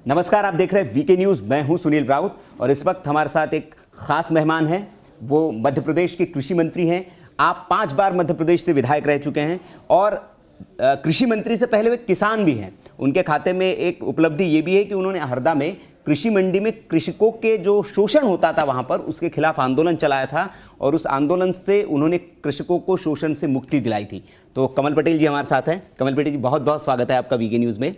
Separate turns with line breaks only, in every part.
नमस्कार, आप देख रहे हैं वीके न्यूज़। मैं हूं सुनील राउत और इस वक्त हमारे साथ एक खास मेहमान हैं। वो मध्य प्रदेश के कृषि मंत्री हैं। आप 5 बार मध्य प्रदेश से विधायक रह चुके हैं और कृषि मंत्री से पहले वे किसान भी हैं। उनके खाते में एक उपलब्धि ये भी है कि उन्होंने हरदा में कृषि मंडी में कृषकों के जो शोषण होता था वहाँ पर उसके खिलाफ आंदोलन चलाया था और उस आंदोलन से उन्होंने कृषकों को शोषण से मुक्ति दिलाई थी। तो कमल पटेल जी हमारे साथ हैं। कमल पटेल जी, बहुत बहुत स्वागत है आपका वीके न्यूज़ में।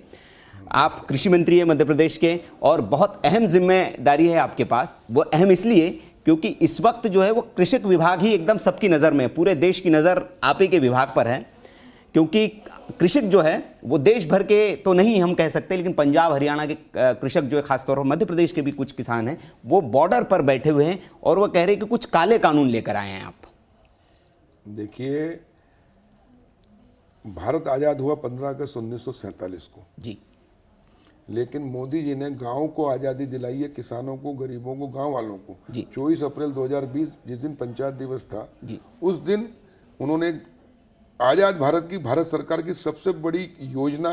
आप कृषि मंत्री हैं मध्य प्रदेश के और बहुत अहम जिम्मेदारी है आपके पास। वो अहम इसलिए क्योंकि इस वक्त जो है वो कृषि विभाग ही एकदम सबकी नज़र में, पूरे देश की नज़र आप ही के विभाग पर है। क्योंकि कृषक जो है वो देश भर के तो नहीं हम कह सकते, लेकिन पंजाब हरियाणा के कृषक जो है, खासतौर पर मध्य प्रदेश के भी कुछ किसान हैं, वो बॉर्डर पर बैठे हुए हैं और वो कह रहे हैं कि कुछ काले कानून लेकर आए हैं आप।
देखिए, भारत आज़ाद हुआ 15 अगस्त 1947 को
जी,
लेकिन मोदी जी ने गांव को आज़ादी दिलाई है, किसानों को, गरीबों को, गांव वालों को।
जी।
24 अप्रैल 2020 जिस दिन पंचायत दिवस था
जी,
उस दिन उन्होंने आज़ाद भारत की भारत सरकार की सबसे बड़ी योजना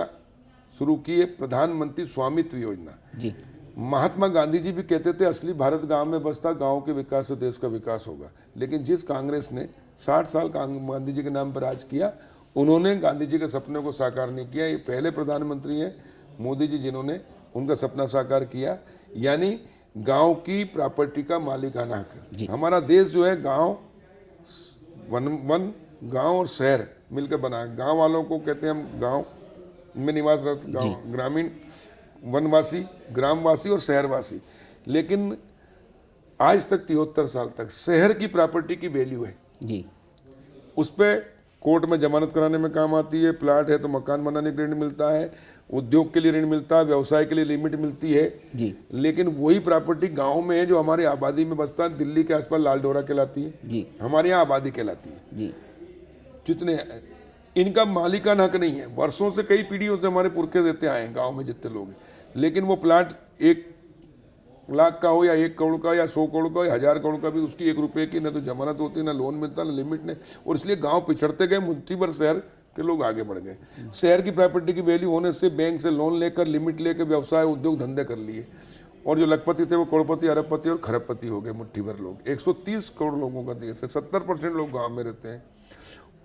शुरू की है, प्रधानमंत्री स्वामित्व योजना।
जी,
महात्मा गांधी जी भी कहते थे असली भारत गांव में बसता, गांव के विकास से देश का विकास होगा। लेकिन जिस कांग्रेस ने 60 साल गांधी जी के नाम पर राज किया, उन्होंने गांधी जी के सपने को साकार नहीं किया। ये पहले प्रधानमंत्री हैं मोदी जी जिन्होंने उनका सपना साकार किया, यानी गांव की प्रॉपर्टी का मालिकाना हक। हमारा देश जो है गांव, वन गांव और शहर मिलकर बना है। गांव वालों को कहते हैं हम गांव में निवासरत, गांव ग्रामीण, वनवासी, ग्रामवासी और शहरवासी। लेकिन आज तक 73 साल तक शहर की प्रॉपर्टी की वैल्यू है
जी,
उस पर कोर्ट में जमानत कराने में काम आती है। प्लाट है तो मकान बनाने के ऋण मिलता है, उद्योग के लिए ऋण मिलता है, व्यवसाय के लिए लिमिट मिलती है
जी,
लेकिन वही प्रॉपर्टी गांव में है जो हमारी आबादी में बसता है। दिल्ली के आसपास लाल डोरा कहलाती है
जी,
हमारे यहाँ आबादी कहलाती है।
जी,
जितने इनका मालिकाना हक नहीं है। वर्षों से, कई पीढ़ियों से हमारे पुरखे देते आए हैं गांव में जितने लोग हैं। लेकिन वो प्लाट 1 लाख का हो या 1 करोड़ का या 100 करोड़ का या 1000 करोड़ का भी, उसकी 1 रुपए की न तो जमानत होती, ना लोन मिलता, ना लिमिट ने। और इसलिए गांव पिछड़ते गए, मुट्ठी भर शहर के लोग आगे बढ़ गए। शहर की प्रॉपर्टी की वैल्यू होने से बैंक से लोन लेकर, लिमिट लेकर व्यवसाय, उद्योग धंधे कर लिए और जो लखपति थे वो करोड़पति, अरबपति और खरबपति हो गए। मुट्ठी भर लोग, 130 करोड़ लोगों का देश है, 70% लोग गाँव में रहते हैं।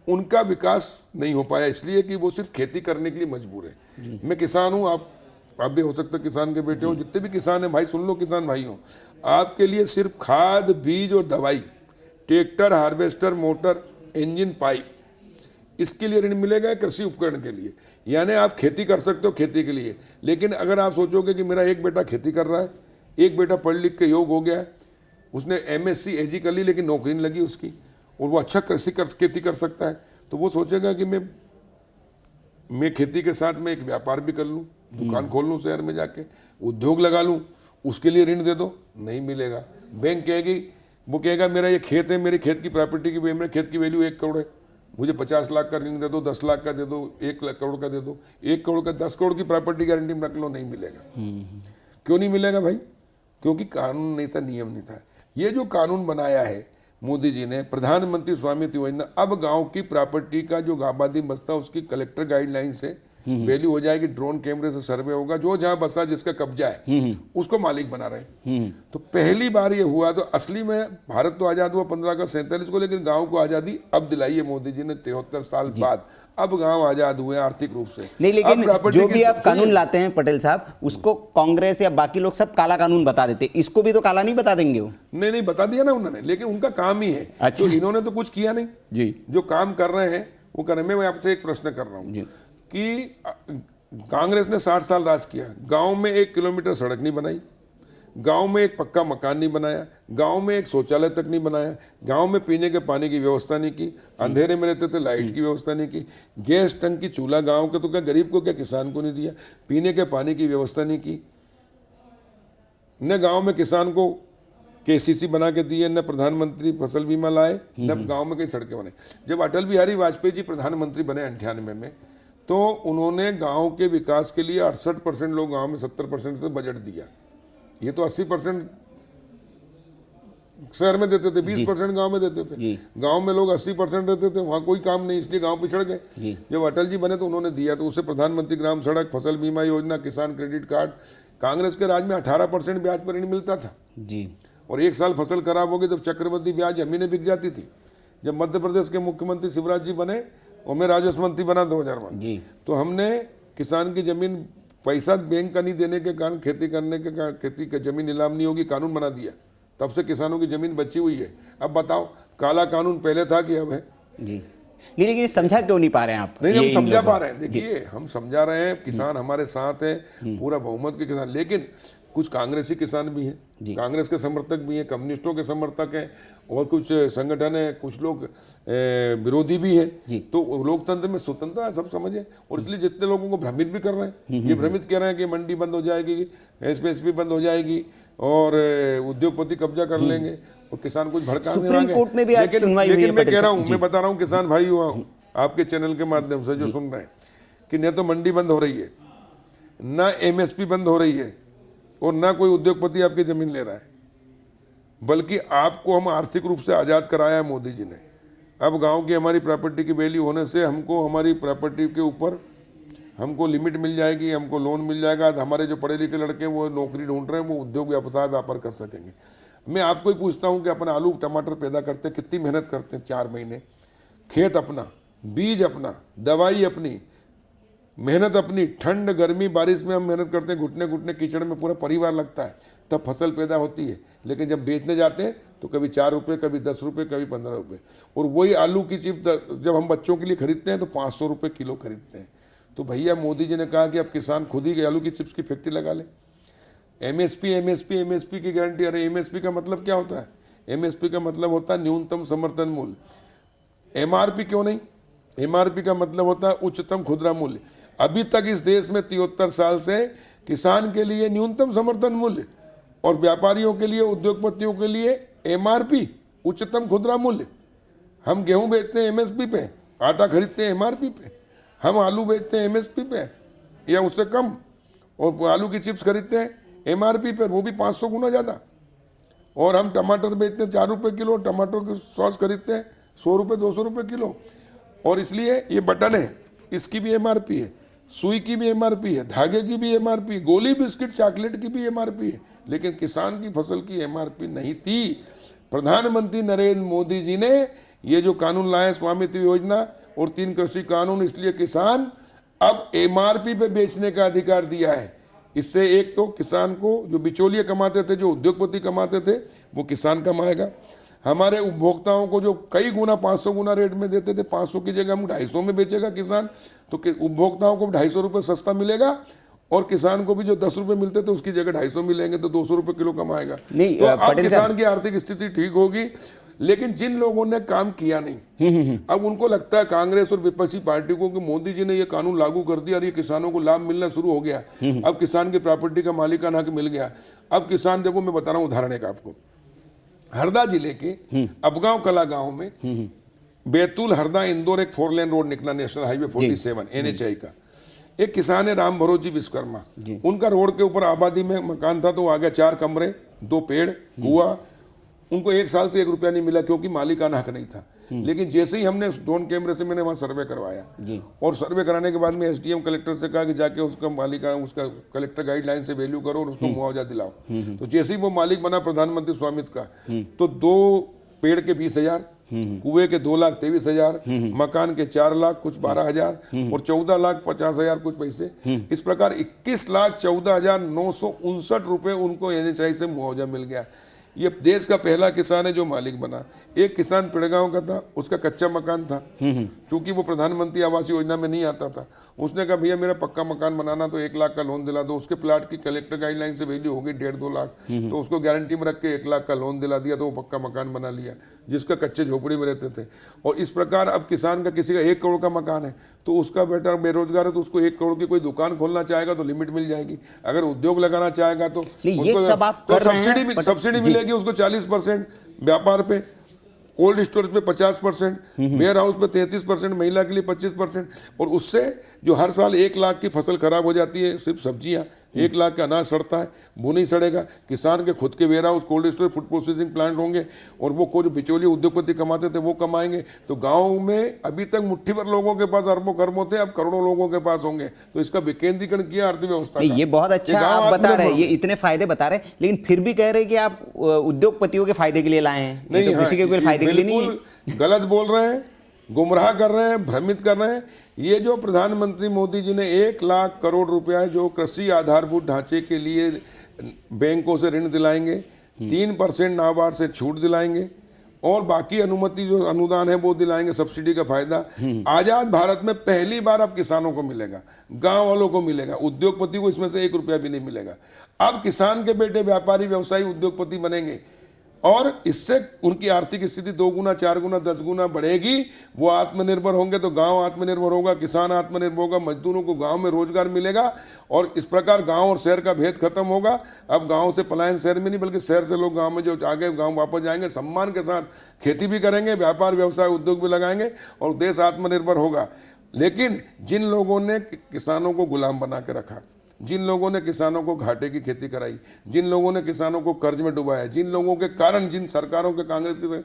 उनका विकास नहीं हो पाया इसलिए कि वो सिर्फ खेती करने के लिए मजबूर है। मैं किसान हूँ, आप भी हो सकते किसान के बेटे हो। जितने भी किसान हैं भाई, सुन लो किसान भाई हो, आपके लिए सिर्फ खाद, बीज और दवाई, tractor, harvester, motor, engine, pipe, इसके लिए ऋण मिलेगा कृषि उपकरण के लिए। यानी आप खेती कर सकते हो खेती के लिए। लेकिन अगर आप सोचोगे कि मेरा एक बेटा खेती कर रहा है, एक बेटा पढ़ लिख के योग हो गया है, उसने MSc AG कर ली लेकिन नौकरी नहीं लगी उसकी, और वो अच्छा खेती कर सकता है, तो वो सोचेगा कि मैं खेती के साथ में एक व्यापार भी कर लूँ, दुकान खोल लूँ शहर में जाके, उद्योग लगा लूँ, उसके लिए ऋण दे दो, नहीं मिलेगा। बैंक कहेगी, वो कहेगा मेरा ये खेत है, मेरी खेत की प्रॉपर्टी की, मेरे खेत की वैल्यू 1 करोड़ है, मुझे 50 लाख का ऋण दे दो, 10 लाख का दे दो, 1 करोड़ का दे दो। 1 करोड़ का 10 करोड़ की प्रॉपर्टी गारंटी में रख लो, नहीं मिलेगा। क्यों नहीं मिलेगा भाई? क्योंकि कानून नहीं था, नियम नहीं था। ये जो कानून बनाया है मोदी जी ने, प्रधानमंत्री स्वामित्व योजना, अब गांव की प्रॉपर्टी का जो आबादी बसता है उसकी कलेक्टर गाइडलाइन से वैल्यू हो जाएगी। ड्रोन कैमरे से सर्वे होगा, जो जहां बसा जिसका कब्जा है उसको मालिक बना रहे। तो पहली बार ये हुआ। तो असली में भारत तो आजाद हुआ 15 अगस्त 47 को, लेकिन गांव को आजादी अब दिलाई है मोदी जी ने 73 साल बाद। अब गांव आजाद हुए आर्थिक रूप से।
नहीं, लेकिन जो भी आप कानून लाते हैं पटेल साहब, उसको कांग्रेस या बाकी लोग सब काला कानून बता देते, इसको भी तो काला नहीं बता देंगे वो?
नहीं, बता दिया ना उन्होंने, लेकिन उनका काम ही है।
अच्छा।
तो इन्होंने तो कुछ किया नहीं
जी,
जो काम कर रहे हैं वो कर रहे हैं। मैं आपसे एक प्रश्न कर रहा हूँ कि कांग्रेस ने 60 साल राज किया, गांव में 1 किलोमीटर सड़क नहीं बनाई, गांव में एक पक्का मकान नहीं बनाया, गांव में एक शौचालय तक नहीं बनाया, गांव में पीने के पानी की व्यवस्था नहीं की, अंधेरे में रहते थे लाइट की व्यवस्था नहीं की, गैस टंकी चूल्हा गांव के तो क्या गरीब को क्या किसान को नहीं दिया, पीने के पानी की व्यवस्था नहीं की, न गांव में किसान को KCC बना के दिए, न प्रधानमंत्री फसल बीमा लाए, न गांव में कई सड़कें बने। जब अटल बिहारी वाजपेयी जी प्रधानमंत्री बने 98 में, तो उन्होंने गांव के विकास के लिए 68% लोग गांव में, 70% तो बजट दिया। ये तो 80% शहर में देते थे, 20% गांव में देते थे। गांव में लोग 80% रहते थे, वहां कोई काम नहीं, इसलिए गांव पिछड़ गए। जब अटल जी बने तो उन्होंने दिया, तो उसे प्रधानमंत्री ग्राम सड़क, फसल बीमा योजना, किसान क्रेडिट कार्ड, कांग्रेस के राज में 18% ब्याज पर ऋण मिलता था
जी
और एक साल फसल खराब हो गई तो चक्रवृद्धि ब्याज जमीनें बिक जाती थी। जब मध्य प्रदेश के मुख्यमंत्री शिवराज जी बने और मैं राजस्व मंत्री बना 2001
जी
तो हमने किसान की जमीन पैसा बैंक का नहीं देने के कारण खेती करने के कारण खेती की जमीन नीलाम नहीं होगी कानून बना दिया। तब से किसानों की जमीन बची हुई है। अब बताओ काला कानून पहले था कि अब है?
जी नहीं, लेकिन ये समझा क्यों नहीं पा रहे हैं आप?
नहीं,
ये
हम
इन
समझा
लोगों-
पा रहे हैं। देखिए हम समझा रहे हैं, किसान हमारे साथ है, पूरा बहुमत के किसान, लेकिन कुछ कांग्रेसी किसान भी हैं, कांग्रेस के समर्थक भी हैं, कम्युनिस्टों के समर्थक हैं और कुछ संगठन है, कुछ लोग विरोधी भी हैं। तो लोकतंत्र में स्वतंत्रता है, सब समझे। और इसलिए जितने लोगों को भ्रमित भी कर रहे हैं, ये भ्रमित कह रहे हैं कि मंडी बंद हो जाएगी, एसपीएसपी बंद हो जाएगी और उद्योगपति कब्जा कर लेंगे और किसान कुछ भड़का नहीं
सुप्रीम कोर्ट में भी आज सुनवाई हुई है।
लेकिन मैं
पटेल
कह रहा
साहब,
हूँ, मैं बता रहा हूँ किसान भाई हुआ हूँ आपके चैनल के माध्यम से जो सुन रहे हैं कि न तो मंडी बंद हो रही है, ना एमएसपी बंद हो रही है और ना कोई उद्योगपति आपकी जमीन ले रहा है, बल्कि आपको हम आर्थिक रूप से आज़ाद कराया है मोदी जी ने। अब गांव की हमारी प्रॉपर्टी की वैल्यू होने से हमको हमारी प्रॉपर्टी के ऊपर हमको लिमिट मिल जाएगी, हमको लोन मिल जाएगा। हमारे जो पढ़े लिखे लड़के हैं वो नौकरी ढूंढ रहे हैं, वो उद्योग व्यवसाय व्यापार कर सकेंगे। मैं आपको ही पूछता हूँ कि अपना आलू टमाटर पैदा करते कितनी मेहनत करते हैं, 4 महीने खेत अपना, बीज अपना, दवाई अपनी, मेहनत अपनी, ठंड गर्मी बारिश में हम मेहनत करते हैं, घुटने घुटने कीचड़ में पूरा परिवार लगता है, तब फसल पैदा होती है। लेकिन जब बेचने जाते हैं तो कभी 4 रुपये, कभी 10 रुपये, कभी 15 रुपये। और वही आलू की चिप जब हम बच्चों के लिए खरीदते हैं तो 500 रुपये किलो खरीदते हैं। तो भैया मोदी जी ने कहा कि अब किसान खुद ही आलू की चिप्स की फैक्ट्री लगा ले। एमएसपी एमएसपी एमएसपी की गारंटी। अरे एमएसपी का मतलब क्या होता है? एमएसपी का मतलब होता है न्यूनतम समर्थन मूल्य। एमआरपी क्यों नहीं? एमआरपी का मतलब होता है उच्चतम खुदरा मूल्य। अभी तक इस देश में 73 साल से किसान के लिए न्यूनतम समर्थन मूल्य और व्यापारियों के लिए, उद्योगपतियों के लिए एमआरपी उच्चतम खुदरा मूल्य। हम गेहूं बेचते हैं एमएसपी पे, आटा खरीदते हैं एमआरपी पे, हम आलू बेचते हैं एमएसपी पे या उससे कम, और आलू की चिप्स खरीदते हैं एमआरपी पे, वो भी 500 गुना ज़्यादा। और हम टमाटर बेचते हैं 4 रुपये किलो, टमाटर की सॉस खरीदते हैं 100 रुपये 200 रुपये किलो। और इसलिए ये बटन है, इसकी भी एमआरपी है, सुई की भी एमआरपी है, धागे की भी एमआरपी, गोली बिस्किट चॉकलेट की भी एमआरपी है। लेकिन किसान की फसल की एमआरपी नहीं थी। प्रधानमंत्री नरेंद्र मोदी जी ने ये जो कानून लाए, स्वामित्व योजना और 3 कृषि कानून, इसलिए किसान अब एमआरपी पे बेचने का अधिकार दिया है। इससे एक तो किसान को जो बिचौलिए कमाते थे, जो उद्योगपति कमाते थे, वो किसान कमाएगा। हमारे उपभोक्ताओं को जो कई गुना 500 गुना रेट में देते थे, 500 की जगह हम 250 में बेचेगा किसान, तो उपभोक्ताओं को 250 रुपये सस्ता मिलेगा और किसान को भी जो 10 रुपये मिलते थे उसकी जगह 250 मिलेंगे, तो 200 रुपये किलो कमाएगा।
नहीं,
तो अब
पटेल
किसान की आर्थिक स्थिति ठीक होगी। लेकिन जिन लोगों ने काम किया नहीं, अब उनको लगता है कांग्रेस और विपक्षी पार्टी को कि मोदी जी ने ये कानून लागू कर दिया और ये किसानों को लाभ मिलना शुरू हो गया, अब किसान की प्रॉपर्टी का मालिकाना हक मिल गया। अब किसान, देखो मैं बता रहा हूँ उदाहरण एक आपको, हरदा जिले के अबगांव कला गांव में बैतूल हरदा इंदौर एक 4 लेन रोड निकला, नेशनल हाईवे 47 NHI का। एक किसान है राम भरोज जी विश्वकर्मा, उनका रोड के ऊपर आबादी में मकान था, तो वो आ गया 4 कमरे, 2 पेड़, कुआ। उनको 1 साल से 1 रुपया नहीं मिला क्योंकि मालिकाना हक नहीं था। लेकिन जैसे ही हमने ड्रोन कैमरे से मैंने वहाँ सर्वे करवाया और सर्वे कराने के बाद में SDM कलेक्टर से कहा कि जाके उसका मालिकाना, उसका कलेक्टर गाइडलाइन से वैल्यू करो और उसको मुआवजा दिलाओ। तो जैसे ही वो मालिक बना प्रधानमंत्री स्वामित्व का, तो 2 पेड़ के 20,000, कुएं के 2,23,000, मकान के 4 लाख कुछ 12,000 और 14,50,000 कुछ पैसे। इस प्रकार 21,14,959 रुपये उनको NHI से मुआवजा मिल गया। ये देश का पहला किसान है जो मालिक बना। एक किसान पिड़गांव का था, उसका कच्चा मकान था, क्योंकि वो प्रधानमंत्री आवास योजना में नहीं आता था। उसने कहा भैया मेरा पक्का मकान बनाना, तो 1 लाख का लोन दिला दो। उसके प्लाट की कलेक्टर गाइडलाइन से वैल्यू हो गई 1.5-2 लाख, तो उसको गारंटी में रख के 1 लाख का लोन दिला दिया, तो वो पक्का मकान बना लिया, जिसका कच्चे झोपड़ी में रहते थे। और इस प्रकार अब किसान का, किसी का 1 करोड़ का मकान है तो उसका बेटा बेरोजगार है, तो उसको 1 करोड़ की कोई दुकान खोलना चाहेगा तो लिमिट मिल जाएगी। अगर उद्योग लगाना चाहेगा तो सब्सिडी मिलेगी उसको 40%, व्यापार पे, कोल्ड स्टोरेज पे 50%, वेयर हाउस पे 33%, महिला के लिए 25%। और उससे जो हर साल 1 लाख की फसल खराब हो जाती है सिर्फ सब्जियां, 1 लाख का अनाज सड़ता है, वो नहीं सड़ेगा। किसान के खुद के warehouse, cold storage, food processing plant होंगे और वो को जो बिचौलिए उद्योगपति कमाते थे वो कमाएंगे। तो गाँव में अभी तक मुट्ठी भर लोगों के पास अरबों खरबों थे, अब करोड़ों लोगों के पास होंगे। तो इसका विकेंद्रीकरण किया अर्थव्यवस्था का।
ये बहुत अच्छा आप बता रहे हैं, ये इतने फायदे बता रहे हैं, लेकिन फिर भी कह रहे हैं कि आप उद्योगपतियों के फायदे के लिए लाए हैं,
नहीं,
तो कृषि के कोई फायदे के लिए नहीं है।
गलत बोल रहे हैं, गुमराह कर रहे हैं, भ्रमित कर रहे हैं। ये जो प्रधानमंत्री मोदी जी ने 1 लाख करोड़ रुपया जो कृषि आधारभूत ढांचे के लिए बैंकों से ऋण दिलाएंगे, 3% नाबार्ड से छूट दिलाएंगे और बाकी अनुमति जो अनुदान है वो दिलाएंगे, सब्सिडी का फायदा आजाद भारत में पहली बार अब किसानों को मिलेगा, गांव वालों को मिलेगा, उद्योगपति को इसमें से 1 रुपया भी नहीं मिलेगा। अब किसान के बेटे व्यापारी, व्यवसायी, उद्योगपति बनेंगे और इससे उनकी आर्थिक स्थिति 2 गुना, 4 गुना, 10 गुना बढ़ेगी। वो आत्मनिर्भर होंगे तो गांव आत्मनिर्भर होगा, किसान आत्मनिर्भर होगा, मजदूरों को गांव में रोजगार मिलेगा और इस प्रकार गांव और शहर का भेद खत्म होगा। अब गांव से पलायन शहर में नहीं, बल्कि शहर से लोग गांव में जो आ गए गांव वापस जाएंगे, सम्मान के साथ खेती भी करेंगे, व्यापार, व्यवसाय, उद्योग भी लगाएंगे और देश आत्मनिर्भर होगा। लेकिन जिन लोगों ने किसानों को गुलाम बना के रखा, जिन लोगों ने किसानों को घाटे की खेती कराई, जिन लोगों ने किसानों को कर्ज में डुबाया, जिन लोगों के कारण जिन सरकारों के, कांग्रेस के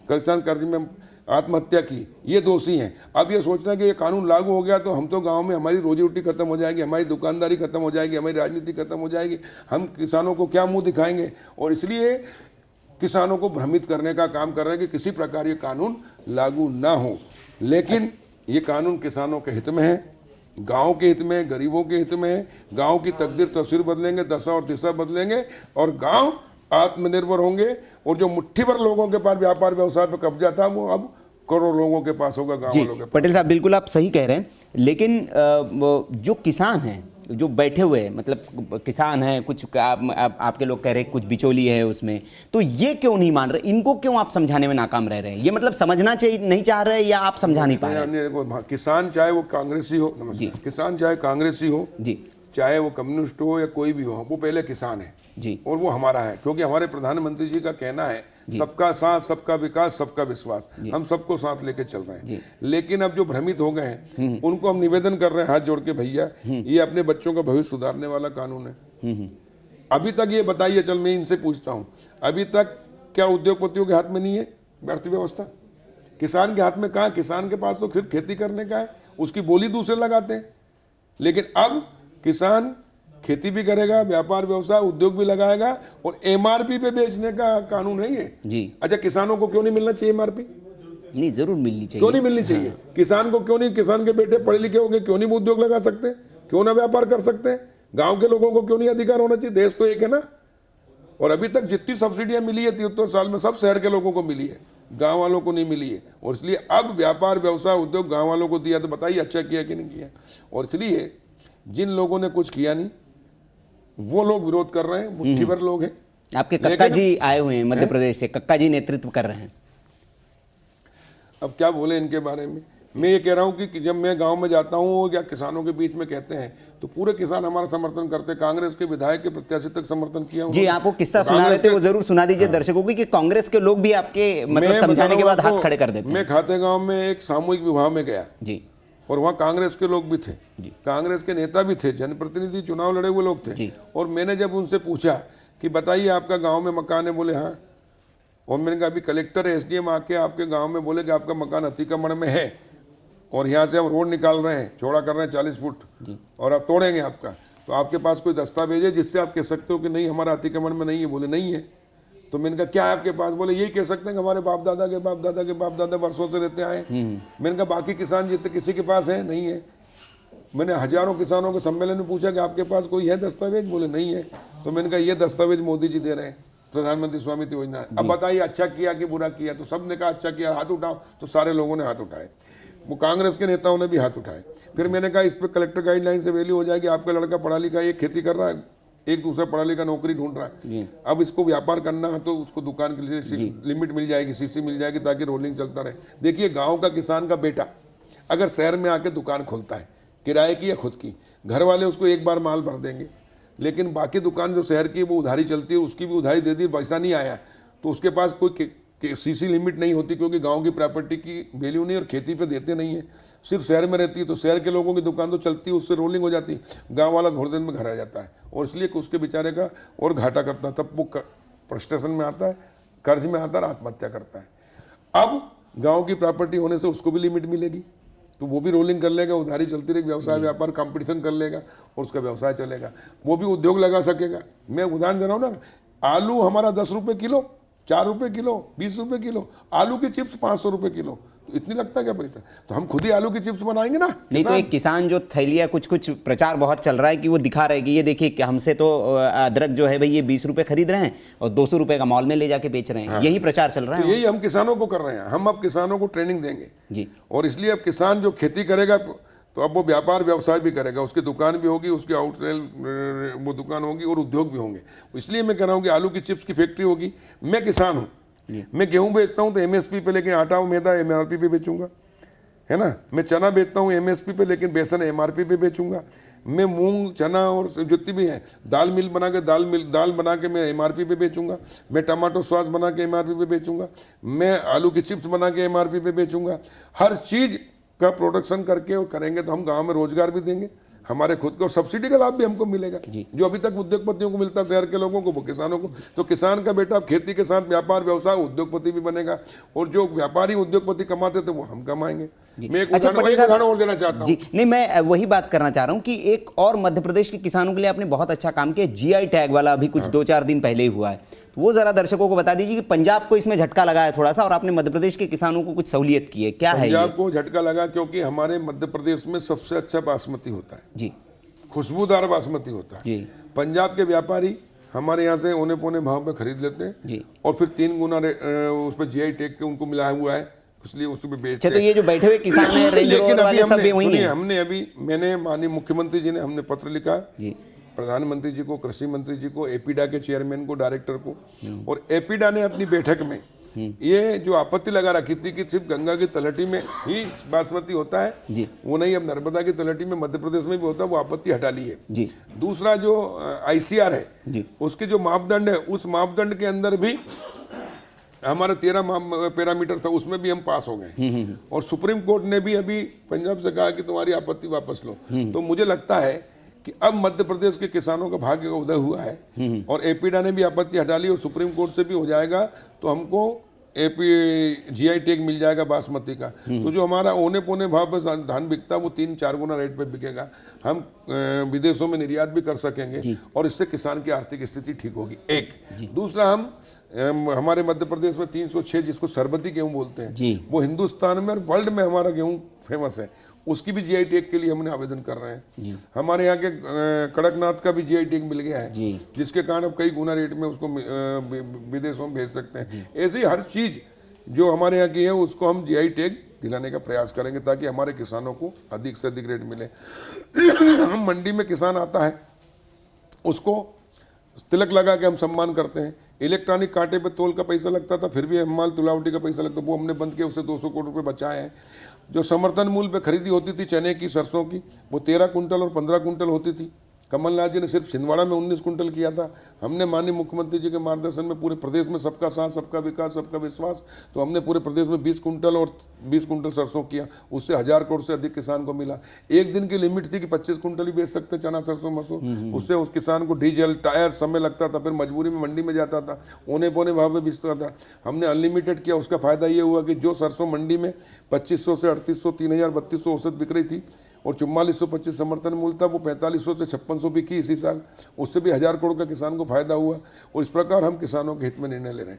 किसान कर्ज में आत्महत्या की, ये दोषी हैं। अब ये सोचना है कि ये कानून लागू हो गया तो हम तो गांव में हमारी रोजी रोटी खत्म हो जाएगी, हमारी दुकानदारी खत्म हो जाएगी, हमारी राजनीति खत्म हो जाएगी, हम किसानों को क्या मुंह दिखाएंगे। और इसलिए किसानों को भ्रमित करने का काम कर रहे हैं कि किसी प्रकार ये कानून लागू ना हो। लेकिन ये कानून किसानों के हित में है, गांव के हित में, गरीबों के हित में है। गांव की तकदीर, तस्वीर बदलेंगे, दशा और दिशा बदलेंगे और गांव आत्मनिर्भर होंगे। और जो मुट्ठी भर लोगों के पास व्यापार व्यवसाय पर कब्जा था वो अब करोड़ों लोगों के पास होगा, गांव वालों के पास।
पटेल साहब, बिल्कुल आप सही कह रहे हैं, लेकिन जो किसान हैं, जो बैठे हुए हैं, मतलब किसान हैं, कुछ आपके लोग कह रहे हैं कुछ बिचौली है उसमें, तो ये क्यों नहीं मान रहे? इनको क्यों आप समझाने में नाकाम रह रहे हैं? ये मतलब समझना चाहिए, नहीं चाह रहे या आप समझा नहीं पा रहे हैं?
किसान चाहे वो कांग्रेसी हो जी, किसान चाहे कांग्रेसी हो
जी,
चाहे वो कम्युनिस्ट हो या कोई भी हो, वो पहले किसान है
जी,
और वो हमारा है। क्योंकि हमारे प्रधानमंत्री जी का कहना है सबका साथ, सबका विकास, सबका विश्वास। हम सबको साथ लेके चल रहे हैं। लेकिन अब जो भ्रमित हो गए हैं उनको हम निवेदन कर रहे हैं हाथ जोड़ के, भैया ये अपने बच्चों का भविष्य सुधारने वाला कानून है। अभी तक ये बताइए, चल मैं इनसे पूछता हूँ, अभी तक क्या उद्योगपतियों के हाथ में नहीं है अर्थव्यवस्था? किसान के हाथ में कहाँ? किसान के पास तो सिर्फ खेती करने का है, उसकी बोली दूसरे लगाते हैं। लेकिन अब किसान खेती भी करेगा, व्यापार व्यवसाय, उद्योग भी लगाएगा और एमआरपी पे बेचने का कानून है ये
जी।
अच्छा, किसानों को क्यों नहीं मिलना चाहिए एमआरपी?
नहीं, जरूर मिलनी चाहिए।
क्यों नहीं मिलनी चाहिए? किसान को क्यों नहीं? किसान के बेटे पढ़े लिखे होंगे, क्यों नहीं वो उद्योग लगा सकते? क्यों ना व्यापार कर सकते हैं? गांव के लोगों को क्यों नहीं अधिकार होना चाहिए? देश तो एक है ना। और अभी तक जितनी सब्सिडियां मिली है 73 साल में, सब शहर के लोगों को मिली है, गांव वालों को नहीं मिली है। और इसलिए अब व्यापार व्यवसाय उद्योग गांव वालों को दिया, तो बताइए अच्छा किया कि नहीं किया? और इसलिए जिन लोगों ने कुछ किया नहीं वो लोग विरोध कर रहे हैं, मुट्ठी भर लोग हैं।
आपके कक्का जी आए हुए हैं मध्य प्रदेश से, कक्का जी नेतृत्व कर रहे हैं।
अब क्या बोले इनके बारे में? मैं ये कह रहा हूँ कि जब मैं गांव में जाता हूँ या किसानों के बीच में कहते हैं तो पूरे किसान हमारा समर्थन करते हैं। कांग्रेस के विधायक के प्रत्याशी तक समर्थन किया
जी। आपको किस्सा सुना रहे थे, वो जरूर सुना दीजिए दर्शकों को, कि कांग्रेस के लोग भी आपके मतलब समझाने के बाद हाथ खड़े कर देते हैं।
मैं खातेगांव में एक सामूहिक विवाह में गया
जी,
और वहाँ कांग्रेस के लोग भी थे, कांग्रेस के नेता भी थे, जनप्रतिनिधि चुनाव लड़े हुए लोग थे। और मैंने जब उनसे पूछा कि बताइए आपका गांव में मकान है, बोले हाँ। और मैंने कहा अभी कलेक्टर एसडीएम आके आपके गांव में बोले कि आपका मकान अतिक्रमण में है और यहाँ से हम रोड निकाल रहे हैं, चौड़ा कर रहे हैं 40 फुट और आप तोड़ेंगे आपका, तो आपके पास कोई दस्तावेज है जिससे आप कह सकते हो कि नहीं हमारा अतिक्रमण में नहीं है? बोले नहीं है। तो मैंने कहा क्या है आपके पास? बोले यही कह सकते हैं कि हमारे बाप दादा के बाप दादा के बाप दादा वर्षों से रहते आए। मैंने कहा बाकी किसान जितने किसी के पास है? नहीं है। मैंने हजारों किसानों के सम्मेलन में पूछा कि आपके पास कोई है दस्तावेज? बोले नहीं है। तो मैंने कहा ये दस्तावेज मोदी जी दे रहे हैं, प्रधानमंत्री स्वामित्व योजना। अब बताइए अच्छा किया कि बुरा किया? तो सब ने कहा अच्छा किया, हाथ उठाओ। तो सारे लोगों ने हाथ उठाए, वो कांग्रेस के नेताओं ने भी हाथ उठाए। फिर मैंने कहा इस पर कलेक्टर गाइडलाइन से वैल्यू हो जाएगी, आपका लड़का पढ़ा लिखा है, ये खेती कर रहा है, एक दूसरा पढ़ा लिखा नौकरी ढूंढ रहा है, अब इसको व्यापार करना है तो उसको दुकान के लिए लिमिट मिल जाएगी, सीसी मिल जाएगी, ताकि रोलिंग चलता रहे। देखिए गांव का किसान का बेटा अगर शहर में आके दुकान खोलता है, किराए की या खुद की, घर वाले उसको एक बार माल भर देंगे, लेकिन बाकी दुकान जो शहर की वो उधारी चलती है, उसकी भी उधारी दे दी, पैसा नहीं आया तो उसके पास कोई सीसी लिमिट नहीं होती, क्योंकि गांव की प्रॉपर्टी की वैल्यू नहीं और खेती पे देते नहीं है। सिर्फ शहर में रहती है तो शहर के लोगों की दुकान तो चलती है, उससे रोलिंग हो जाती है, गांव वाला थोड़े दिन में घर आ जाता है और इसलिए उसके बेचारे का और घाटा करता है, तब वो फ्रस्ट्रेशन में आता है, कर्ज में आता है, आत्महत्या करता है। अब गांव की प्रॉपर्टी होने से उसको भी लिमिट मिलेगी तो वो भी रोलिंग कर लेगा, उधारी चलती रहेगी, व्यवसाय व्यापार कंपटीशन कर लेगा और उसका व्यवसाय चलेगा, वो भी उद्योग लगा सकेगा। मैं उदाहरण दे रहा हूँ ना, आलू हमारा 10 रुपये किलो, 4 रुपये किलो, 20 रुपये किलो, आलू की चिप्स 500 रुपये किलो, तो इतनी लगता है क्या पैसा? तो हम खुद ही आलू की चिप्स बनाएंगे ना।
नहीं तो एक किसान जो थैलिया कुछ प्रचार बहुत चल रहा है कि वो दिखा रहे हैं कि ये देखिए कि हमसे तो अदरक जो है भाई ये 20 रुपये खरीद रहे हैं और 200 रुपये का मॉल में ले जाके बेच रहे हैं, यही प्रचार चल रहा है।
तो यही हम किसानों को कर रहे हैं, हम अब किसानों को ट्रेनिंग देंगे
जी।
और इसलिए अब किसान जो खेती करेगा तो अब वो व्यापार व्यवसाय भी करेगा, उसकी दुकान भी होगी, उसकी आउटसेल वो दुकान होगी और उद्योग भी होंगे। इसलिए मैं कह रहा हूँ कि आलू की चिप्स की फैक्ट्री होगी। मैं किसान हूँ, मैं गेहूं बेचता हूँ तो एमएसपी पे, लेकिन आटा और मैदा एमआरपी पे बेचूंगा, है ना। मैं चना बेचता हूँ एमएसपी पे, लेकिन बेसन एमआरपी पे बेचूंगा। मैं मूंग चना और जितनी भी है दाल मिल बना के दाल बना के मैं एमआरपी पे बेचूंगा। मैं टमाटो सॉस बना के एमआरपी पे बेचूंगा। मैं आलू की चिप्स बना के एमआरपी पे बेचूंगा। हर चीज का प्रोडक्शन करके और करेंगे तो हम गांव में रोजगार भी देंगे, हमारे खुद को सब्सिडी का लाभ भी हमको मिलेगा, जो अभी तक उद्योगपतियों को मिलता शहर के लोगों को, वो किसानों को। तो किसान का बेटा खेती के साथ व्यापार व्यवसाय उद्योगपति भी बनेगा और जो व्यापारी उद्योगपति कमाते थे वो हम कमाएंगे। मैं एक उदाहरण और देना चाहता हूँ।
जी नहीं, मैं वही बात करना चाह रहा हूँ कि एक और मध्य प्रदेश के किसानों के लिए आपने बहुत अच्छा काम किया, जीआई टैग वाला अभी कुछ 2-4 दिन पहले ही हुआ है, वो जरा दर्शकों को बता दीजिए कि पंजाब को इसमें झटका लगा है थोड़ा सा और आपने मध्य प्रदेश के किसानों को कुछ सहूलियत की है, क्या है?
पंजाब को झटका लगा क्योंकि हमारे मध्य प्रदेश में सबसे अच्छा बासमती होता है
जी,
खुशबूदार बासमती होता है
जी।
पंजाब के व्यापारी हमारे यहाँ से औने पौने भाव में खरीद लेते हैं
जी।
और फिर 3 गुना उस पर जीआई टैग के उनको मिला हुआ है, इसलिए उस पर बेचते हैं।
तो ये जो बैठे हुए किसान हैं, रेंज रोवर वाले सब वही हैं।
हमने अभी मैंने माननीय मुख्यमंत्री जी ने हमने पत्र लिखा
जी,
प्रधानमंत्री जी को, कृषि मंत्री जी को, एपीडा के चेयरमैन को, डायरेक्टर को, और एपीडा ने अपनी बैठक में ये जो आपत्ति लगा रखी थी कि सिर्फ गंगा की तलहटी में ही बासमती होता है
जी,
वो नहीं, अब नर्मदा की तलहटी में मध्य प्रदेश में भी होता है, वो आपत्ति हटा ली है
जी।
दूसरा जो आईसीआर है
जी,
उसके जो मापदंड है, उस मापदंड के अंदर भी हमारा 13 पैरामीटर था, उसमें भी हम पास हो गए और सुप्रीम कोर्ट ने भी अभी पंजाब से कहा कि तुम्हारी आपत्ति वापस लो। तो मुझे लगता है कि अब मध्य प्रदेश के किसानों का भाग्य का उदय हुआ है और एपीडा ने भी आपत्ति हटा ली और सुप्रीम कोर्ट से भी हो जाएगा तो हमको जीआई टैग मिल जाएगा बासमती का। तो जो हमारा औने पौने भाव पर धान बिकता है वो 3-4 गुना रेट पे बिकेगा, हम विदेशों में निर्यात भी कर सकेंगे और इससे किसान की आर्थिक स्थिति ठीक होगी। एक दूसरा, हम हमारे मध्य प्रदेश में 306 जिसको सरबती गेहूं बोलते हैं, वो हिंदुस्तान में और वर्ल्ड में हमारा गेहूं फेमस है, उसकी भी जीआई टैग के लिए हमने आवेदन कर रहे हैं। हमारे यहाँ के कड़कनाथ का भी जीआई टैग मिल गया है, जिसके कारण अब कई गुना रेट में उसको विदेशों में भेज सकते हैं। ऐसे ही हर चीज जो हमारे यहाँ की है उसको हम जीआई टैग दिलाने का प्रयास करेंगे ताकि हमारे किसानों को अधिक से अधिक रेट मिले। हम मंडी में किसान आता है उसको तिलक लगा के हम सम्मान करते हैं। इलेक्ट्रॉनिक कांटे पे तोल का पैसा लगता था, फिर भी हमाल तुलावटी का पैसा लगता, वो हमने बंद किया, उससे 200 करोड़ रुपए बचाए हैं। जो समर्थन मूल्य पे खरीदी होती थी चने की, सरसों की, वो 13 कुंटल और 15 कुंटल होती थी। कमलनाथ जी ने सिर्फ छिंदवाड़ा में 19 कुंटल किया था। हमने माननीय मुख्यमंत्री जी के मार्गदर्शन में पूरे प्रदेश में सबका साथ, सबका विकास, सबका विश्वास, तो हमने पूरे प्रदेश में 20 कुंटल और 20 कुंटल सरसों किया, उससे 1000 करोड़ से अधिक किसान को मिला। एक दिन की लिमिट थी कि 25 कुंटल ही बेच सकते चना, सरसों, मसूर, उससे उस किसान को डीजल, टायर समय लगता था, फिर मजबूरी में मंडी में जाता था, औने पौने भाव में बेचता था। हमने अनलिमिटेड किया, उसका फायदा ये हुआ कि जो सरसों मंडी में 2500 से 3800, 3000, 3200 औसत बिक रही थी और 4425 समर्थन मूल्य था, वो 4500 से 5600 बिकी इसी साल, उससे भी 1000 करोड़ का किसान को फायदा हुआ। और इस प्रकार हम किसानों के हित में निर्णय ले रहे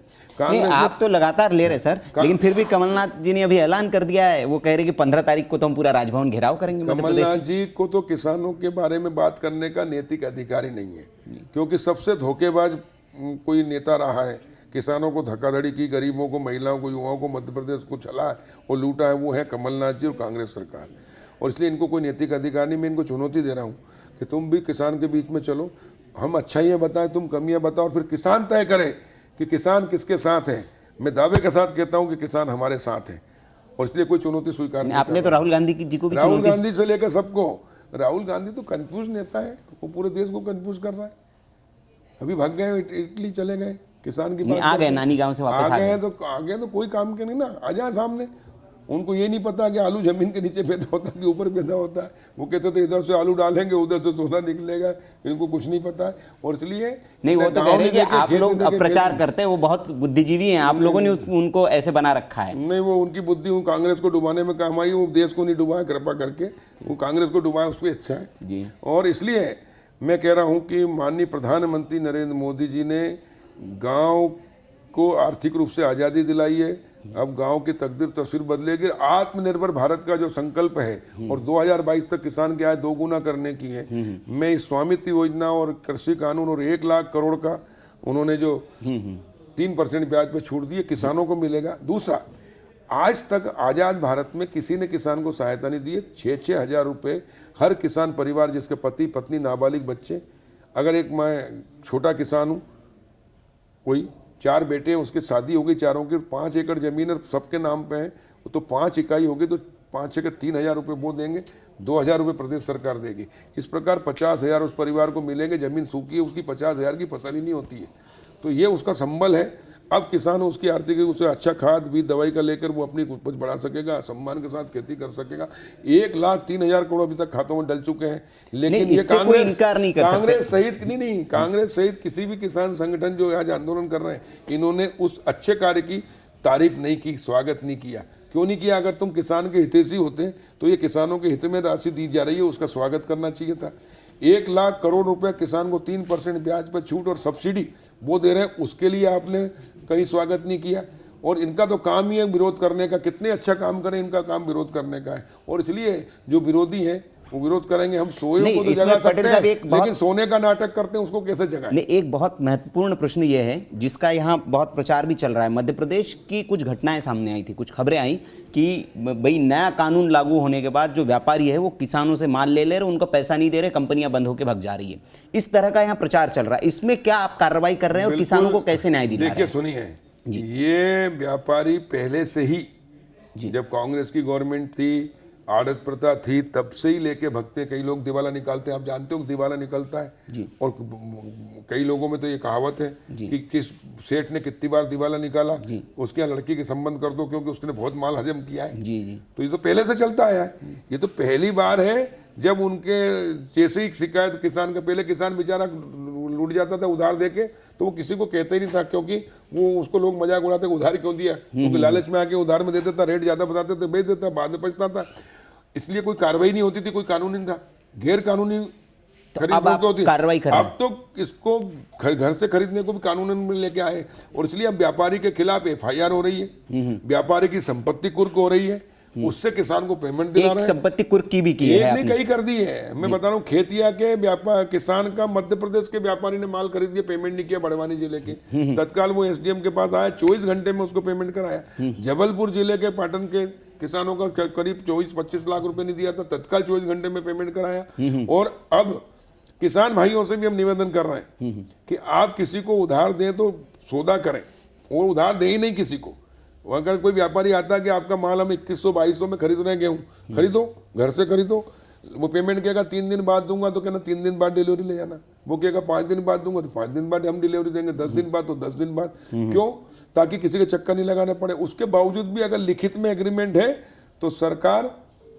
हैं।
आप तो लगातार ले रहे सर, लेकिन फिर भी कमलनाथ जी ने अभी ऐलान कर दिया है, वो कह रहे कि 15 तारीख को तो हम पूरा राजभवन घेराव करेंगे।
कमलनाथ जी को तो किसानों के बारे में बात करने का नैतिक अधिकार ही नहीं है, क्योंकि सबसे धोखेबाज कोई नेता रहा है। किसानों को धक्काधड़ी की, गरीबों को, महिलाओं को, युवाओं को मध्य प्रदेश को छला और लूटा है, वो है कमलनाथ जी और कांग्रेस सरकार। और इसलिए इनको कोई नैतिक अधिकार नहीं। मैं इनको चुनौती दे रहा हूँ कि तुम भी किसान के बीच में चलो, हम अच्छाइयाँ बताएं, तुम कमियाँ बताओ, फिर किसान तय करे कि किसान किसके साथ है। मैं दावे के साथ कहता हूँ कि किसान हमारे साथ है और इसलिए कोई चुनौती स्वीकार नहीं।
आपने तो राहुल गांधी जी को भी,
राहुल गांधी से लेकर सबको, राहुल गांधी तो कंफ्यूज नेता है, वो पूरे देश को कंफ्यूज कर रहा है। अभी भाग गए, इटली चले गए, किसान की बात
आ गए, नानी गांव से वापस
आ गए तो कोई काम के नहीं ना, आ जाए सामने, उनको ये नहीं पता कि आलू जमीन के नीचे पैदा होता है कि ऊपर पैदा होता है। वो कहते थे इधर से आलू डालेंगे उधर से सोना निकलेगा, इनको कुछ नहीं पता है। और इसलिए
नहीं, वो तो कह रहे हैं कि आप लोग प्रचार करते हैं, वो बहुत बुद्धिजीवी हैं, आप लोगों ने उनको ऐसे बना रखा है।
नहीं, वो उनकी बुद्धि वो कांग्रेस को डुबाने में काम आई, वो देश को नहीं डुबाया कृपा करके, वो कांग्रेस को डुबाया उस पर अच्छा है
जी।
और इसलिए मैं कह रहा हूं कि माननीय प्रधानमंत्री नरेंद्र मोदी जी ने गांव को आर्थिक रूप से आज़ादी दिलाई है। अब गांव की तकदीर तस्वीर बदलेगी। आत्मनिर्भर भारत का जो संकल्प है और 2022 तक किसान की आय 2 गुना करने की है। मैं इस स्वामित्व योजना और कृषि कानून और 1 लाख करोड़ का उन्होंने जो 3% ब्याज पे छूट दी है, किसानों को मिलेगा। दूसरा, आज तक आज़ाद भारत में किसी ने किसान को सहायता नहीं दी है। 6-6 हज़ार रुपये हर किसान परिवार जिसके पति पत्नी नाबालिग बच्चे, अगर एक मैं छोटा किसान हूँ, कोई 4 बेटे हैं, उसकी शादी हो गई चारों की, 5 एकड़ जमीन और सबके नाम पे है, तो 5 इकाई होगी तो 5 एकड़ 3,000 रुपये वो देंगे, 2,000 रुपये प्रदेश सरकार देगी। इस प्रकार 50,000 उस परिवार को मिलेंगे। जमीन सूखी है, उसकी 50,000 की फसल ही नहीं होती है, तो ये उसका संबल है। अब किसान उसकी आर्थिक उसे अच्छा खाद बीज दवाई का लेकर वो अपनी उपज बढ़ा सकेगा, सम्मान के साथ खेती कर सकेगा। 1,03,000 करोड़ अभी तक खातों में डल चुके हैं। लेकिन ये कांग्रेस सहित नहीं कांग्रेस सहित किसी भी किसान संगठन जो आज आंदोलन कर रहे हैं, इन्होंने उस अच्छे कार्य की तारीफ नहीं की, स्वागत नहीं किया। क्यों नहीं किया? अगर तुम किसान के हितैषी होते तो ये किसानों के हित में राशि दी जा रही है, उसका स्वागत करना चाहिए था। 1 लाख करोड़ रुपए किसान को 3% ब्याज पर छूट और सब्सिडी वो दे रहे हैं, उसके लिए आपने कहीं स्वागत नहीं किया। और इनका तो काम ही है विरोध करने का, कितने अच्छा काम करें, इनका काम विरोध करने का है। और इसलिए जो विरोधी हैं वो विरोध करेंगे। हम सोए को तो जगा सकते हैं, लेकिन सोने का नाटक करते हैं उसको कैसे जगाएं?
नहीं, एक बहुत महत्वपूर्ण प्रश्न ये है जिसका यहाँ बहुत प्रचार भी चल रहा है। मध्य प्रदेश की कुछ घटनाएं सामने आई थी, कुछ खबरें आई कि भाई नया कानून लागू होने के बाद जो व्यापारी है वो किसानों से माल ले ले रहे, उनको पैसा नहीं दे रहे, कंपनियां बंद होकर भग जा रही है। इस तरह का यहाँ प्रचार चल रहा है, इसमें क्या आप कार्रवाई कर रहे हैं और किसानों को कैसे न्याय दिला रहे हैं?
देखिए सुनिए, ये व्यापारी पहले से ही, जब कांग्रेस की गवर्नमेंट थी, आड़त प्रथा थी, तब से ही लेके भगते। कई लोग दिवाला निकालते हैं, आप जानते हो दिवाला निकलता है
जी।
और कई लोगों में तो ये कहावत है कि किस सेठ ने कितनी बार दिवाला निकाला, उसके यहाँ लड़की के संबंध कर दो क्योंकि उसने बहुत माल हजम किया है।
जी जी।
तो ये तो पहले से चलता आया है। ये तो पहली बार है जब उनके जैसे ही शिकायत किसान का, पहले किसान बेचारा लूट जाता था उधार देके, तो वो किसी को कहते ही नहीं था, क्योंकि वो उसको लोग मजाक उड़ाते उधार क्यों दिया, क्योंकि लालच में आके उधार में दे देता, रेट ज्यादा बताते थे, बेच देता, बाद में पछता था। इसलिए कोई कार्रवाई नहीं होती थी, कोई कानून नहीं था, गैर कानूनी खरीद
कार्रवाई कर।
अब तो इसको घर से खरीदने को भी कानून में लेके आए, और इसलिए अब व्यापारी के खिलाफ FIR हो रही है, व्यापारी की संपत्ति कुर्क हो रही है, उससे किसान को पेमेंट दिला रहे हैं।
संपत्ति कुर्क की भी की है,
नहीं कई कर दी है। मैं बता रहा हूँ, खेतिया के व्यापार किसान का मध्य प्रदेश के व्यापारी ने माल खरीद दिया, पेमेंट नहीं किया, बड़वानी जिले के, तत्काल वो SDM के पास आया, 24 घंटे में उसको पेमेंट कराया। जबलपुर जिले के पाटन के किसानों का करीब 24-25 लाख रुपए नहीं दिया था, तत्काल 24 घंटे में पेमेंट कराया। और अब किसान भाइयों से भी हम निवेदन कर रहे हैं कि आप किसी को उधार दें तो सौदा करें, और उधार दे ही नहीं किसी को। अगर कोई व्यापारी आता है कि आपका माल हम 2100-2200 में खरीद रहे हैं गेहूँ, खरीदो, घर से खरीदो, वो पेमेंट कहेगा 3 दिन बाद दूंगा, तो कहना 3 दिन बाद डिलीवरी ले जाना। वो कहेगा 5 दिन बाद दूंगा, तो 5 दिन बाद हम डिलीवरी देंगे, 10 दिन बाद तो 10 दिन बाद। क्यों? ताकि किसी के चक्कर नहीं लगाना पड़े। उसके बावजूद भी अगर लिखित में एग्रीमेंट है तो सरकार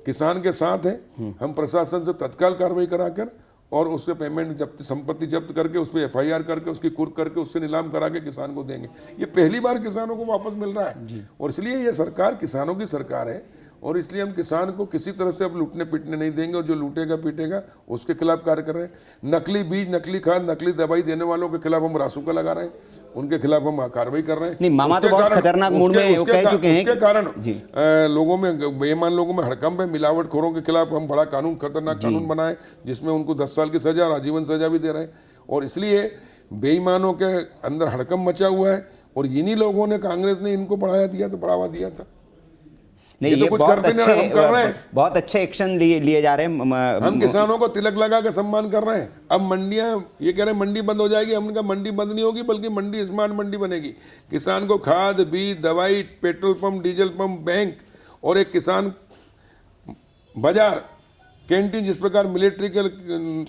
किसान के साथ है। हम प्रशासन से तत्काल कार्रवाई कराकर और उसके पेमेंट जब्त, संपत्ति जब्त करके, उस पर FIR करके, उसकी कुर्क करके, उससे नीलाम करा के किसान को देंगे। ये पहली बार किसानों को वापस मिल रहा है, और इसलिए ये सरकार किसानों की सरकार है, और इसलिए हम किसान को किसी तरह से अब लूटने पीटने नहीं देंगे, और जो लूटेगा पीटेगा उसके खिलाफ कार्य कर रहे हैं। नकली बीज, नकली खाद, नकली दवाई देने वालों के खिलाफ हम रासुका लगा रहे हैं, उनके खिलाफ हम कार्रवाई कर रहे हैं।
नहीं, मामा तो बहुत खतरनाक मूड में कह चुके हैं।
उसके कारण लोगों में, बेईमान लोगों में हड़कंप है। मिलावटखोरों के खिलाफ हम बड़ा कानून, खतरनाक कानून बनाए, जिसमें उनको 10 साल की सजा और आजीवन सजा भी दे रहे हैं। और इसलिए बेईमानों के अंदर हड़कंप मचा हुआ है, और इन्हीं लोगों ने, कांग्रेस ने इनको बढ़ावा दिया था।
नहीं, ये
तो
बहुत अच्छे एक्शन लिए जा रहे हैं।
हम किसानों को तिलक लगा के सम्मान कर रहे हैं। अब मंडियां, ये कह रहे हैं मंडी बंद हो जाएगी, हमने कहा मंडी बंद नहीं होगी, बल्कि मंडी स्मार्ट मंडी बनेगी। किसान को खाद, बीज, दवाई, petrol pump, diesel pump, bank, और एक किसान बाजार, कैंटीन, जिस प्रकार मिलिट्री के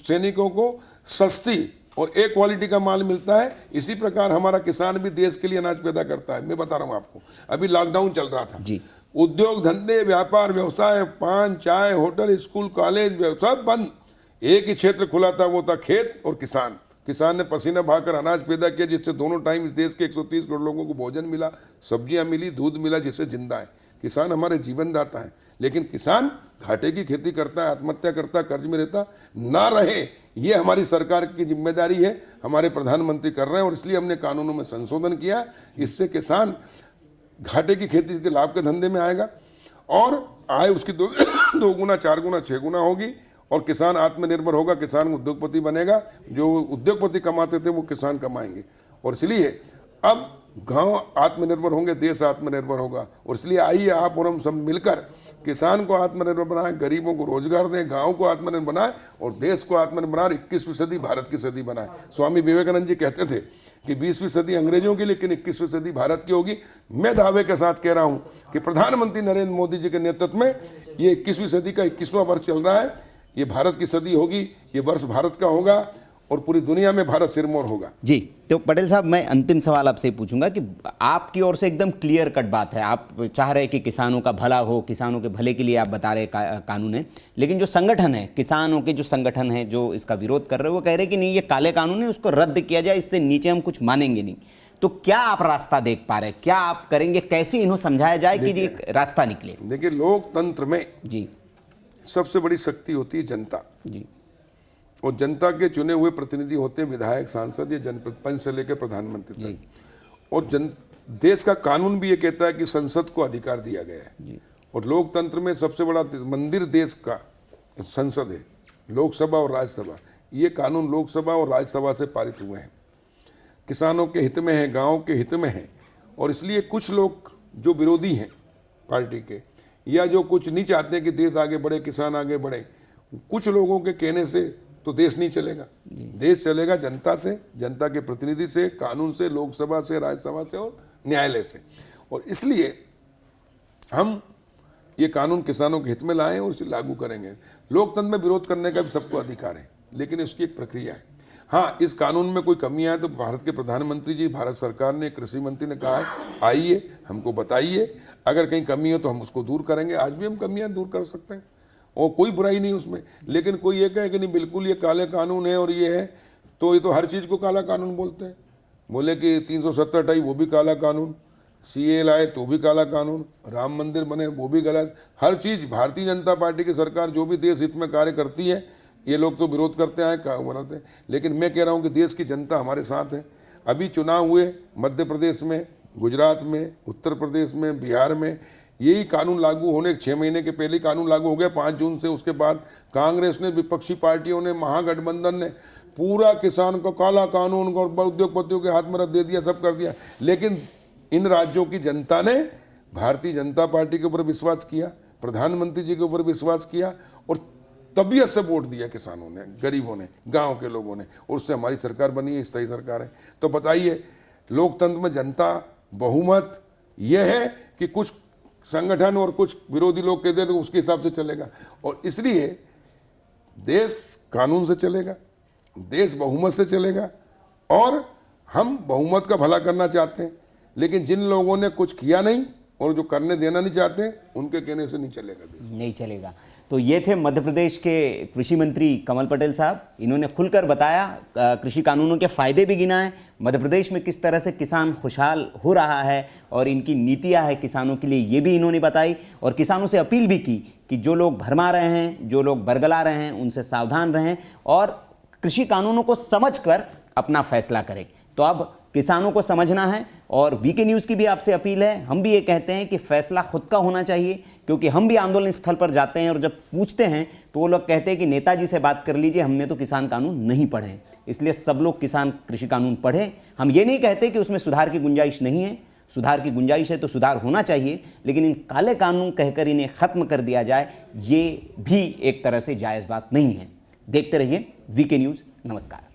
सैनिकों को सस्ती और एक क्वालिटी का माल मिलता है, इसी प्रकार हमारा किसान भी देश के लिए अनाज पैदा करता है। मैं बता रहा हूँ आपको, अभी लॉकडाउन चल रहा था
जी,
उद्योग धंधे, व्यापार, व्यवसाय, पान, चाय, होटल, स्कूल, कॉलेज सब बंद। एक ही क्षेत्र खुला था, वो था खेत और किसान। किसान ने पसीना बहाकर अनाज पैदा किया, जिससे दोनों टाइम इस देश के 130 करोड़ लोगों को भोजन मिला, सब्जियां मिली, दूध मिला, जिससे जिंदा है। किसान हमारे जीवन दाता है, लेकिन किसान घाटे की खेती करता है, आत्महत्या करता है, कर्ज में रहता ना रहे, ये हमारी सरकार की जिम्मेदारी है, हमारे प्रधानमंत्री कर रहे हैं। और इसलिए हमने कानूनों में संशोधन किया, इससे किसान घाटे की खेती के लाभ के धंधे में आएगा और आय उसकी दो गुना, 4 गुना, 6 गुना होगी और किसान आत्मनिर्भर होगा, किसान उद्योगपति बनेगा। जो उद्योगपति कमाते थे वो किसान कमाएंगे। और इसलिए अब गांव आत्मनिर्भर होंगे, देश आत्मनिर्भर होगा। और इसलिए आइए आप और हम सब मिलकर किसान को आत्मनिर्भर बनाएं, गरीबों को रोजगार दें, गांव को आत्मनिर्भर बनाएं और देश को आत्मनिर्भर बनाएं। 21वीं सदी भारत की सदी बनाएं। स्वामी विवेकानंद जी कहते थे कि 20वीं सदी अंग्रेजों की, लेकिन 21वीं सदी भारत की होगी। मैं दावे के साथ कह रहा हूं कि प्रधानमंत्री नरेंद्र मोदी जी के नेतृत्व में ये 21वीं सदी का 21वां वर्ष चल रहा है। ये भारत की सदी होगी, ये वर्ष भारत का होगा और पूरी दुनिया में भारत सिरमौर होगा।
जी, तो पटेल साहब, मैं अंतिम सवाल आपसे पूछूंगा कि आपकी ओर से एकदम क्लियर कट बात है, आप चाह रहे हैं कि किसानों का भला हो, किसानों के भले के लिए आप बता रहे कानून है, लेकिन जो संगठन है, किसानों के जो संगठन है जो इसका विरोध कर रहे हैं, वो कह रहे हैं कि नहीं, ये काले कानून है, उसको रद्द किया जाए, इससे नीचे हम कुछ मानेंगे नहीं। तो क्या आप रास्ता देख पा रहे हैं, क्या आप करेंगे, कैसे इन्हें समझाया जाए कि ये रास्ता निकले?
देखिए, लोकतंत्र में
जी
सबसे बड़ी शक्ति होती है जनता
जी,
और जनता के चुने हुए प्रतिनिधि होते हैं विधायक, सांसद या जनप्रतिनिधि से लेकर प्रधानमंत्री तक। और देश का कानून भी ये कहता है कि संसद को अधिकार दिया गया है। और लोकतंत्र में सबसे बड़ा मंदिर देश का संसद है, लोकसभा और राज्यसभा। ये कानून लोकसभा और राज्यसभा से पारित हुए हैं, किसानों के हित में है, गाँव के हित में है। और इसलिए कुछ लोग जो विरोधी हैं पार्टी के, या जो कुछ नहीं चाहते हैं कि देश आगे बढ़े, किसान आगे बढ़े, कुछ लोगों के कहने से तो देश नहीं चलेगा। देश चलेगा जनता से, जनता के प्रतिनिधि से, कानून से, लोकसभा से, राज्यसभा से और न्यायालय से। और इसलिए हम ये कानून किसानों के हित में लाएं और इसे लागू करेंगे। लोकतंत्र में विरोध करने का भी सबको अधिकार है, लेकिन इसकी एक प्रक्रिया है। हाँ, इस कानून में कोई कमियां है तो भारत के प्रधानमंत्री जी, भारत सरकार ने, कृषि मंत्री ने कहा है, आइए हमको बताइए, अगर कहीं कमी हो तो हम उसको दूर करेंगे। आज भी हम कमियां दूर कर सकते हैं और कोई बुराई नहीं उसमें। लेकिन कोई ये कहे कि नहीं बिल्कुल ये काले कानून है और ये है, तो ये तो हर चीज़ को काला कानून बोलते हैं। बोले कि 370 हटाई वो भी काला कानून, CA लाए तो भी काला कानून, राम मंदिर बने वो भी गलत। हर चीज़ भारतीय जनता पार्टी की सरकार जो भी देश हित में कार्य करती है, ये लोग तो विरोध करते आए, बनाते हैं। लेकिन मैं कह रहा हूँ कि देश की जनता हमारे साथ है। अभी चुनाव हुए मध्य प्रदेश में, गुजरात में, उत्तर प्रदेश में, बिहार में, यही कानून लागू होने 6 महीने के पहले कानून लागू हो गया 5 जून से। उसके बाद कांग्रेस ने, विपक्षी पार्टियों ने, महागठबंधन ने पूरा किसान को काला कानून और उद्योगपतियों के हाथ में दे दिया, सब कर दिया। लेकिन इन राज्यों की जनता ने भारतीय जनता पार्टी के ऊपर विश्वास किया, प्रधानमंत्री जी के ऊपर विश्वास किया और तबीयत से वोट दिया किसानों ने, गरीबों ने, गांव के लोगों ने, और उससे हमारी सरकार बनी है, स्थायी सरकार है। तो बताइए, लोकतंत्र में जनता बहुमत यह है कि कुछ संगठन और कुछ विरोधी लोग कहते हैं तो उसके हिसाब से चलेगा। और इसलिए देश कानून से चलेगा, देश बहुमत से चलेगा और हम बहुमत का भला करना चाहते हैं। लेकिन जिन लोगों ने कुछ किया नहीं और जो करने देना नहीं चाहते, उनके कहने से नहीं चलेगा,
नहीं चलेगा। तो ये थे मध्य प्रदेश के कृषि मंत्री कमल पटेल साहब। इन्होंने खुलकर बताया, कृषि कानूनों के फायदे भी गिनाए, मध्य प्रदेश में किस तरह से किसान खुशहाल हो रहा है और इनकी नीतियां हैं किसानों के लिए, ये भी इन्होंने बताई। और किसानों से अपील भी की कि जो लोग भरमा रहे हैं, जो लोग बरगला रहे हैं, उनसे सावधान रहें और कृषि कानूनों को समझकर अपना फैसला करें। तो अब किसानों को समझना है और वीके न्यूज़ की भी आपसे अपील है। हम भी ये कहते हैं कि फैसला खुद का होना चाहिए, क्योंकि हम भी आंदोलन स्थल पर जाते हैं और जब पूछते हैं तो वो लोग कहते हैं कि नेताजी से बात कर लीजिए, हमने तो किसान कानून नहीं पढ़े। इसलिए सब लोग किसान कृषि कानून पढ़ें। हम ये नहीं कहते कि उसमें सुधार की गुंजाइश नहीं है, सुधार की गुंजाइश है तो सुधार होना चाहिए, लेकिन इन काले कानून कहकर इन्हें ख़त्म कर दिया जाए, ये भी एक तरह से जायज़ बात नहीं है। देखते रहिए वीके न्यूज़। नमस्कार।